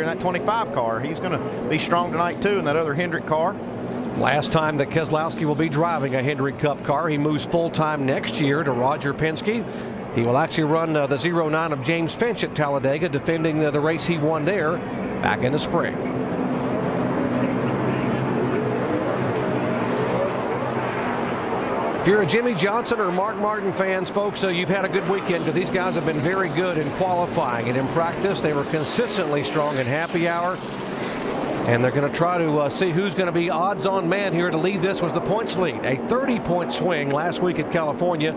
in that 25 car. He's going to be strong tonight too in that other Hendrick car. Last time that Keselowski will be driving a Hendrick Cup car. He moves full-time next year to Roger Penske. He will actually run the 09 of James Finch at Talladega, defending the race he won there back in the spring. If you're a Jimmy Johnson or Mark Martin fans, folks, you've had a good weekend because these guys have been very good in qualifying and in practice. They were consistently strong in happy hour. And they're going to try to see who's going to be odds-on man here to lead this was the points lead. A 30-point swing last week at California.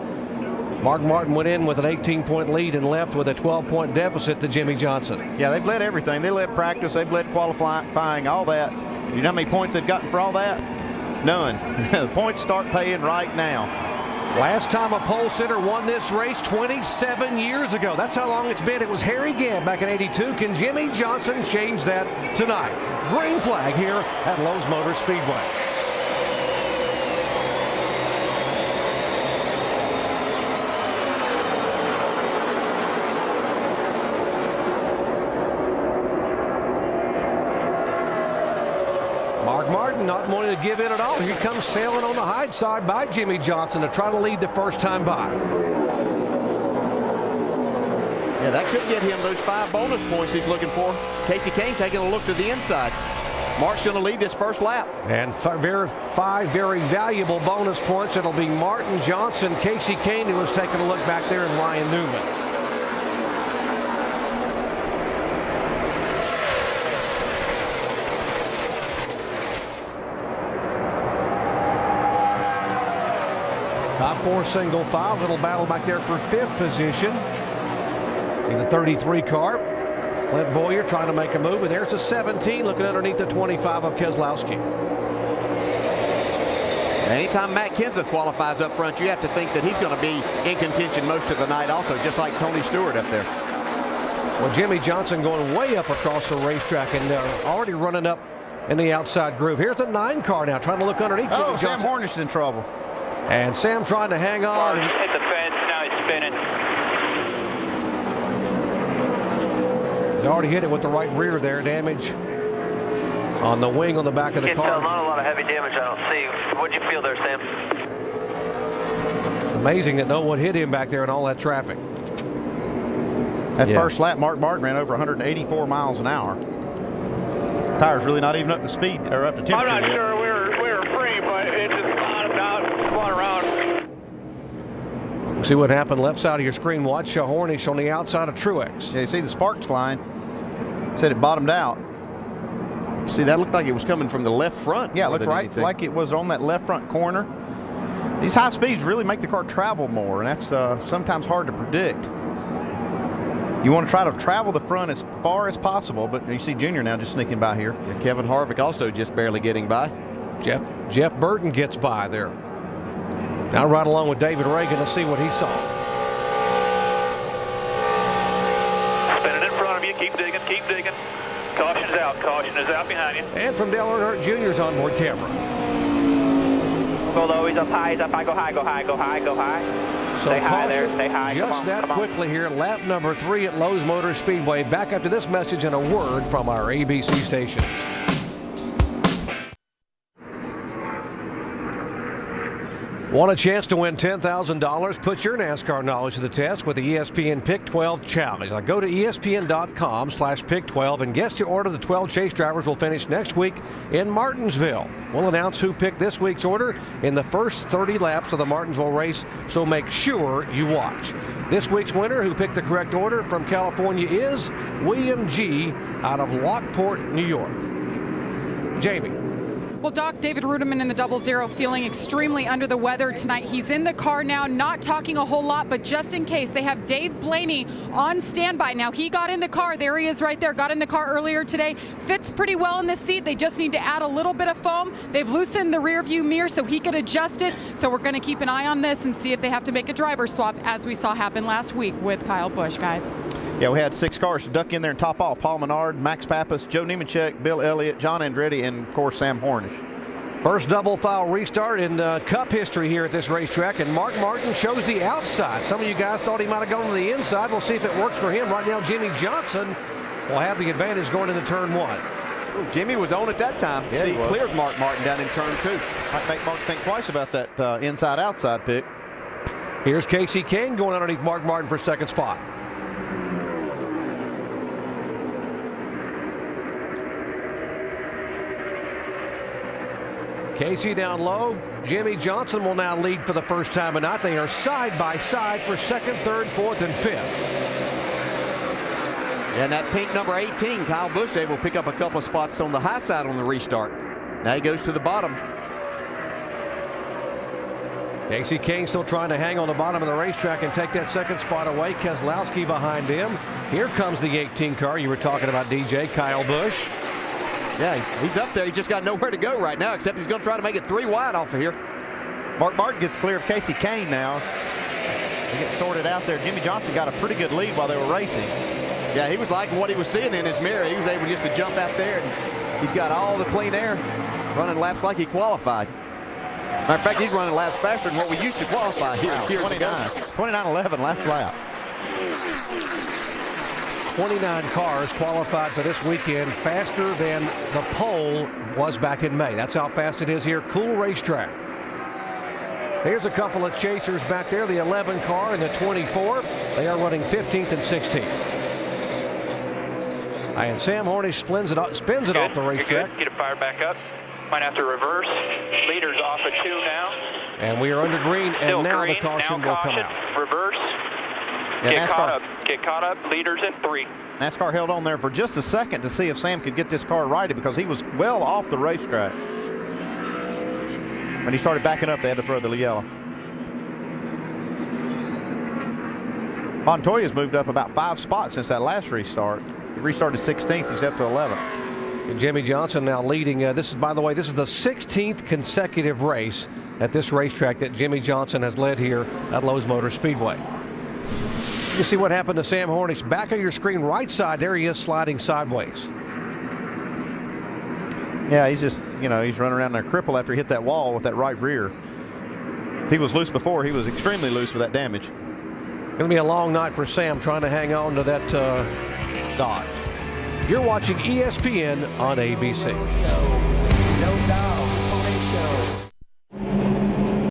Mark Martin went in with an 18-point lead and left with a 12-point deficit to Jimmy Johnson. Yeah, they've led everything. They led practice. They've led qualifying, all that. You know how many points they've gotten for all that? None. The points start paying right now. Last time a pole sitter won this race 27 years ago. That's how long it's been. It was Harry Gant back in '82. Can Jimmy Johnson change that tonight? Green flag here at Lowe's Motor Speedway. Mark Martin not wanting to give in at all. Here comes sailing on the high side by Jimmy Johnson to try to lead the first time by. Yeah, that could get him those 5 bonus points he's looking for. Casey Kane taking a look to the inside. Mark's going to lead this first lap. And 5 very valuable bonus points. It'll be Martin, Johnson, Casey Kane, who was taking a look back there, and Ryan Newman. Top 4 single file. Little battle back there for 5th position. In the 33 car. Clint Boyer trying to make a move. And there's the 17 looking underneath the 25 of Keselowski. Anytime Matt Kenseth qualifies up front, you have to think that he's going to be in contention most of the night also, just like Tony Stewart up there. Well, Jimmy Johnson going way up across the racetrack and already running up in the outside groove. Here's the 9 car now trying to look underneath. Oh, Sam Hornish is in trouble. And Sam trying to hang on. Hit the fence, now he's spinning. He's already hit it with the right rear there. Damage on the wing on the back of the car. Not a lot of heavy damage I don't see. What'd you feel there, Sam? It's amazing that no one hit him back there in all that traffic. That first lap, Mark Martin ran over 184 miles an hour. Tires really not even up to speed or up to temperature. I'm not sure we were free, but it just bottomed out, spun around. See what happened left side of your screen. Watch Hornish on the outside of Truex. Yeah, you see the sparks flying. Said it bottomed out. See, that looked like it was coming from the left front. Yeah, it looked right like it was on that left front corner. These high speeds really make the car travel more, and that's sometimes hard to predict. You want to try to travel the front as far as possible, but you see Junior now just sneaking by here. And Kevin Harvick also just barely getting by. Jeff Burton gets by there. Now right along with David Reagan to see what he saw. Spinning in front of you, keep digging, keep digging. Caution is out behind you. And from Dale Earnhardt Jr.'s onboard camera. Although he's up high, go high, go high, go high, go high. So stay high there, stay high. Just that quickly here, lap number 3 at Lowe's Motor Speedway. Back after this message and a word from our ABC stations. Want a chance to win $10,000? Put your NASCAR knowledge to the test with the ESPN Pick 12 Challenge. Now go to ESPN.com/Pick12 and guess the order the 12 chase drivers will finish next week in Martinsville. We'll announce who picked this week's order in the first 30 laps of the Martinsville race, so make sure you watch. This week's winner who picked the correct order from California is William G. out of Lockport, New York. Jamie. Well, Doc, David Ruderman in the 00 feeling extremely under the weather tonight. He's in the car now, not talking a whole lot, but just in case, they have Dave Blaney on standby. Now, he got in the car. There he is right there. Got in the car earlier today. Fits pretty well in this seat. They just need to add a little bit of foam. They've loosened the rear view mirror so he could adjust it. So we're going to keep an eye on this and see if they have to make a driver swap, as we saw happen last week with Kyle Busch, guys. Yeah, we had 6 cars to duck in there and top off. Paul Menard, Max Pappas, Joe Nemechek, Bill Elliott, John Andretti, and, of course, Sam Hornish. First double file restart in Cup history here at this racetrack, and Mark Martin chose the outside. Some of you guys thought he might have gone to the inside. We'll see if it works for him. Right now, Jimmy Johnson will have the advantage going into turn 1. Ooh, Jimmy was on at that time. Yeah, he clears Mark Martin down in turn 2. Might make Mark think twice about that inside-outside pick. Here's Casey Kane going underneath Mark Martin for second spot. Casey down low. Jimmy Johnson will now lead for the first time tonight. They are side by side for second, third, fourth, and fifth. And that pink number 18, Kyle Busch, able to pick up a couple of spots on the high side on the restart. Now he goes to the bottom. Casey Kane still trying to hang on the bottom of the racetrack and take that second spot away. Keselowski behind him. Here comes the 18 car you were talking about, DJ, Kyle Busch. Yeah, he's up there. He's just got nowhere to go right now, except he's going to try to make it 3 wide off of here. Mark Martin gets clear of Casey Kane now. They get sorted out there. Jimmy Johnson got a pretty good lead while they were racing. Yeah, he was liking what he was seeing in his mirror. He was able just to jump out there, and he's got all the clean air, running laps like he qualified. Matter of fact, he's running laps faster than what we used to qualify here. 29-11 last lap. 29 cars qualified for this weekend, faster than the pole was back in May. That's how fast it is here. Cool racetrack. Here's a couple of chasers back there, the 11 car and the 24. They are running 15th and 16th. And Sam Hornish spins it off the racetrack. Get it fired back up. Might have to reverse. Leaders off at 2 now. And we are under green, and Still now green. the caution will come out. Reverse. Yeah, Get caught up. Leaders at 3. NASCAR held on there for just a second to see if Sam could get this car righted because he was well off the racetrack. When he started backing up, they had to throw the yellow. Montoya's moved up about 5 spots since that last restart. He restarted 16th. He's up to 11th. And Jimmy Johnson now leading. This is, by the way, this is the 16th consecutive race at this racetrack that Jimmy Johnson has led here at Lowe's Motor Speedway. You see what happened to Sam Hornish. Back of your screen, right side, there he is sliding sideways. Yeah, he's just, he's running around there crippled after he hit that wall with that right rear. If he was loose before, he was extremely loose with that damage. Going to be a long night for Sam trying to hang on to that Dodge. You're watching ESPN on ABC. No doubt.